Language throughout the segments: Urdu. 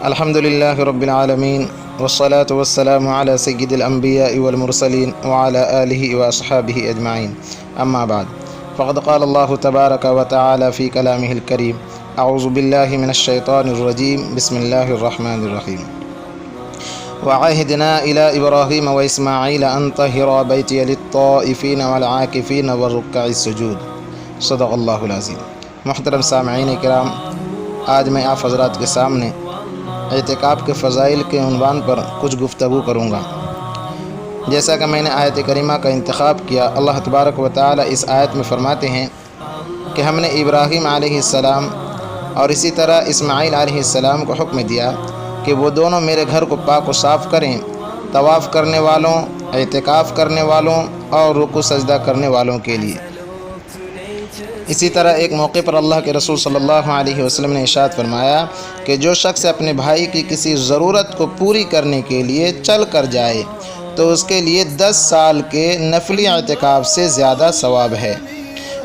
الحمدللہ رب العالمین والصلاة والسلام علی سید الانبیاء والمرسلین وعلی آلہ واصحابہ اجمعین اما بعد فقد قال اللہ تبارک وتعالی فی کلامہ الکریم اعوذ باللہ من الشیطان الرجیم بسم اللہ الرحمن الرحیم وعہدنا الی ابراہیم واسماعیل ان طہرا بیتی للطائفین والعاکفین والرکع السجود صدق اللہ العظیم۔ محترم سامعین کرام، آج میں آپ حضرات کے سامنے اعتکاف کے فضائل کے عنوان پر کچھ گفتگو کروں گا۔ جیسا کہ میں نے آیت کریمہ کا انتخاب کیا، اللہ تبارک و تعالی اس آیت میں فرماتے ہیں کہ ہم نے ابراہیم علیہ السلام اور اسی طرح اسماعیل علیہ السلام کو حکم دیا کہ وہ دونوں میرے گھر کو پاک و صاف کریں، طواف کرنے والوں، اعتکاف کرنے والوں اور رکوع سجدہ کرنے والوں کے لیے۔ اسی طرح ایک موقع پر اللہ کے رسول صلی اللہ علیہ وسلم نے ارشاد فرمایا کہ جو شخص اپنے بھائی کی کسی ضرورت کو پوری کرنے کے لیے چل کر جائے تو اس کے لیے 10 سال کے نفلی اعتکاف سے زیادہ ثواب ہے،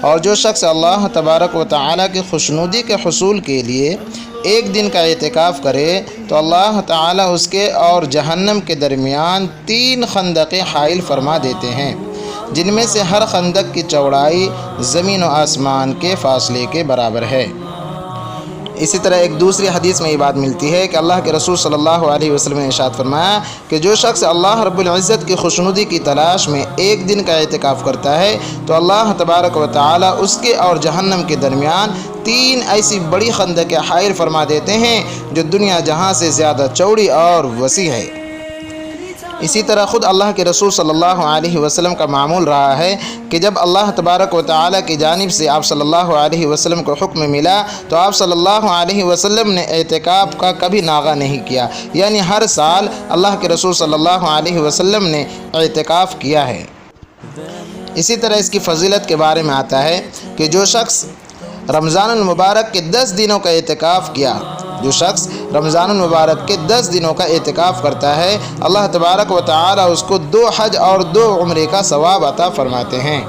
اور جو شخص اللہ تبارک و تعالی کی خوشنودی کے حصول کے لیے ایک دن کا اعتکاف کرے تو اللہ تعالی اس کے اور جہنم کے درمیان 3 خندقیں حائل فرما دیتے ہیں، جن میں سے ہر خندق کی چوڑائی زمین و آسمان کے فاصلے کے برابر ہے۔ اسی طرح ایک دوسری حدیث میں یہ بات ملتی ہے کہ اللہ کے رسول صلی اللہ علیہ وسلم نے ارشاد فرمایا کہ جو شخص اللہ رب العزت کی خوشنودی کی تلاش میں ایک دن کا اعتکاف کرتا ہے تو اللہ تبارک و تعالی اس کے اور جہنم کے درمیان 3 ایسی بڑی خندقیں حائل فرما دیتے ہیں جو دنیا جہاں سے زیادہ چوڑی اور وسیع ہے۔ اسی طرح خود اللہ کے رسول صلی اللہ علیہ وسلم کا معمول رہا ہے کہ جب اللہ تبارک و تعالی کی جانب سے آپ صلی اللہ علیہ وسلم کو حکم ملا تو آپ صلی اللہ علیہ وسلم نے اعتکاف کا کبھی ناغہ نہیں کیا، یعنی ہر سال اللہ کے رسول صلی اللہ علیہ وسلم نے اعتکاف کیا ہے۔ اسی طرح اس کی فضیلت کے بارے میں آتا ہے کہ جو شخص رمضان المبارک کے 10 دنوں کا اعتکاف کیا، جو شخص رمضان المبارک کے 10 دنوں کا اعتکاف کرتا ہے، اللہ تبارک و تعالی اس کو 2 حج اور 2 عمرے کا ثواب عطا فرماتے ہیں۔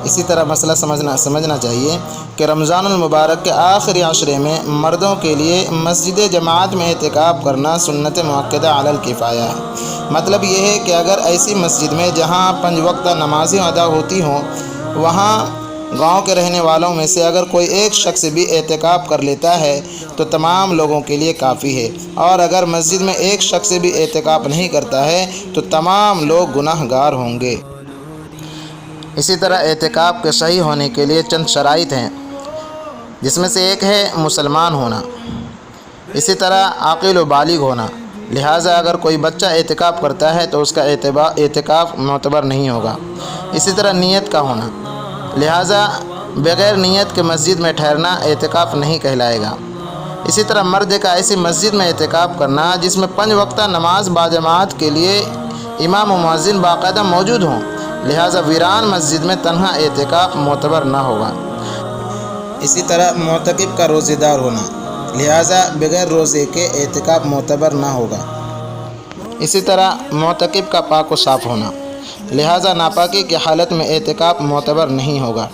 اسی طرح مسئلہ سمجھنا چاہیے کہ رمضان المبارک کے آخری عشرے میں مردوں کے لیے مسجد جماعت میں اعتکاف کرنا سنت مؤکدہ علی الکفایہ ہے۔ مطلب یہ ہے کہ اگر ایسی مسجد میں جہاں 5 وقتہ نمازیں ادا ہوتی ہوں، وہاں گاؤں کے رہنے والوں میں سے اگر کوئی ایک شخص بھی اعتکاف کر لیتا ہے تو تمام لوگوں کے لیے کافی ہے، اور اگر مسجد میں ایک شخص بھی اعتکاف نہیں کرتا ہے تو تمام لوگ گناہ گار ہوں گے۔ اسی طرح اعتکاف کے صحیح ہونے کے لیے چند شرائط ہیں، جس میں سے ایک ہے مسلمان ہونا، اسی طرح عاقل و بالغ ہونا، لہٰذا اگر کوئی بچہ اعتکاف کرتا ہے تو اس کا اعتکاف معتبر نہیں ہوگا۔ اسی طرح نیت کا ہونا، لہٰذا بغیر نیت کے مسجد میں ٹھہرنا اعتکاف نہیں کہلائے گا۔ اسی طرح مرد کا ایسی مسجد میں اعتکاف کرنا جس میں 5 وقتہ نماز باجماعت کے لیے امام و مؤذن باقاعدہ موجود ہوں، لہٰذا ویران مسجد میں تنہا اعتکاف معتبر نہ ہوگا۔ اسی طرح معتکف کا روزے دار ہونا، لہٰذا بغیر روزے کے اعتکاف معتبر نہ ہوگا۔ اسی طرح معتکف کا پاک و صاف ہونا، لہٰذا ناپاکی کی حالت میں اعتکاف معتبر نہیں ہوگا۔